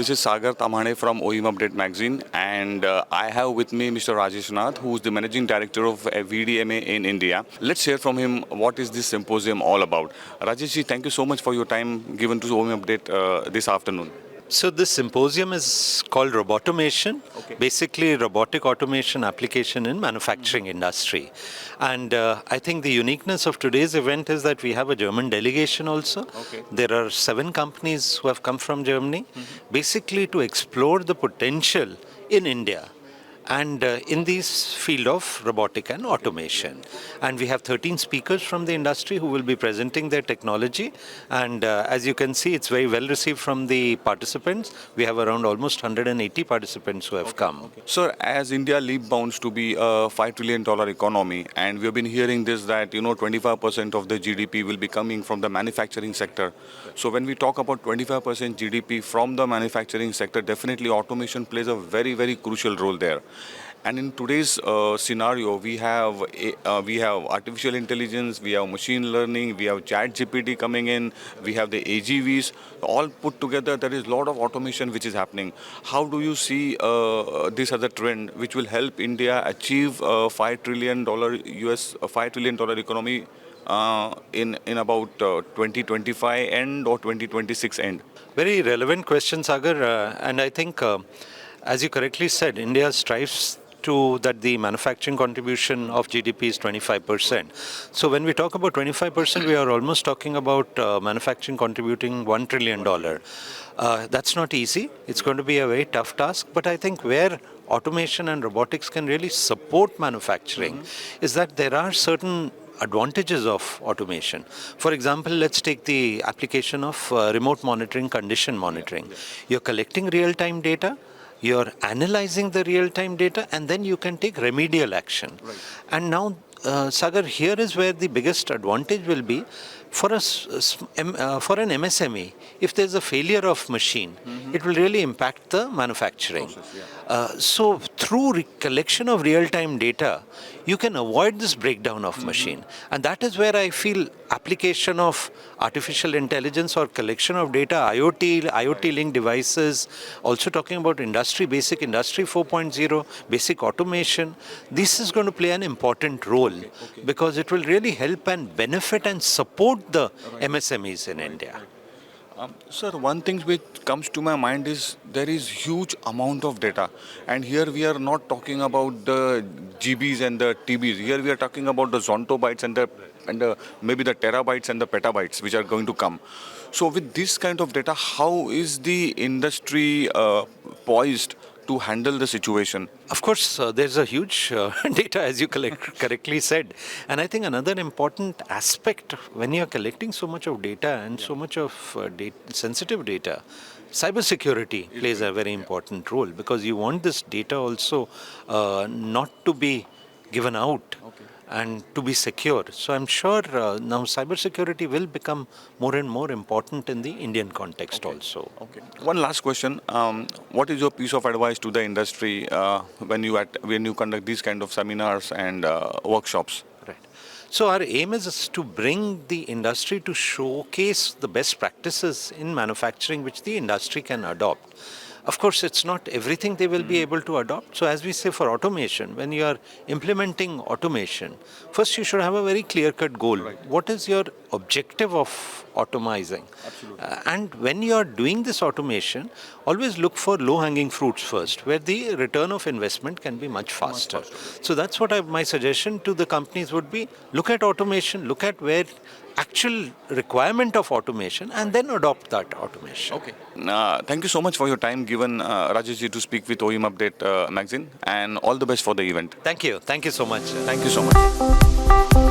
This is Sagar Tamhane from OEM Update magazine, and I have with me Mr. Rajesh Nath, who is the Managing Director of VDMA in India. Let's hear from him what is this symposium all about. Rajesh ji, thank you so much for your time given to OEM Update this afternoon. So this symposium is called Robotomation, basically robotic automation application in manufacturing industry. And I think the uniqueness of today's event is that we have a German delegation also. There are 7 companies who have come from Germany, basically to explore the potential in India and in this field of robotic and automation. And we have 13 speakers from the industry who will be presenting their technology. And as you can see, it's very well received from the participants. We have around almost 180 participants who have come. Sir, as India leap bounds to be a $5 trillion economy, and we have been hearing this that 25% of the GDP will be coming from the manufacturing sector. So when we talk about 25% GDP from the manufacturing sector, definitely automation plays a very, very crucial role there. And in today's scenario, we have artificial intelligence, we have machine learning, we have chat GPT coming in, we have the AGVs, all put together. There is a lot of automation which is happening. How do you see this as a trend which will help India achieve $5 trillion $5 trillion economy in about 2025 end or 2026 end? Very relevant question, Sagar. And I think, as you correctly said, India strives to that the manufacturing contribution of GDP is 25%. So when we talk about 25%, we are almost talking about manufacturing contributing $1 trillion. That's not easy. It's going to be a very tough task. But I think where automation and robotics can really support manufacturing is that there are certain advantages of automation. For example, let's take the application of remote monitoring, condition monitoring. You're collecting real-time data, you're analyzing the real-time data, and then you can take remedial action. Right. And now, Sagar, here is where the biggest advantage will be for us, for an MSME. If there's a failure of machine, it will really impact the manufacturing. Process, so through collection of real-time data, you can avoid this breakdown of machine. And that is where I feel application of artificial intelligence or collection of data, IoT-linked devices, also talking about basic industry 4.0, basic automation, this is going to play an important role because it will really help and benefit and support the MSMEs in India. Sir, one thing which comes to my mind is there is huge amount of data, and here we are not talking about the GBs and the TBs. Here we are talking about the zontobytes and maybe the terabytes and the petabytes which are going to come. So with this kind of data, how is the industry poised to handle the situation? Of course, there's a huge data, as you correctly said. And I think another important aspect when you're collecting so much of data and so much of sensitive data, cybersecurity plays a very important role because you want this data also not to be given out. And to be secure. So I'm sure now cybersecurity will become more and more important in the Indian context also. One last question. What is your piece of advice to the industry when you conduct these kind of seminars and workshops? Right. So our aim is to bring the industry to showcase the best practices in manufacturing which the industry can adopt. Of course, it's not everything they will be able to adopt. So as we say for automation, when you are implementing automation, first you should have a very clear-cut goal. Right. What is your objective of automizing? And when you are doing this automation, always look for low-hanging fruits first, where the return of investment can be much faster. So that's what my suggestion to the companies would be. Look at automation, look at where actual requirement of automation and then adopt that automation. Thank you so much for your time given, Rajesh ji, to speak with OEM Update magazine, and all the best for the event. Thank you. Thank you so much. Thank you so much.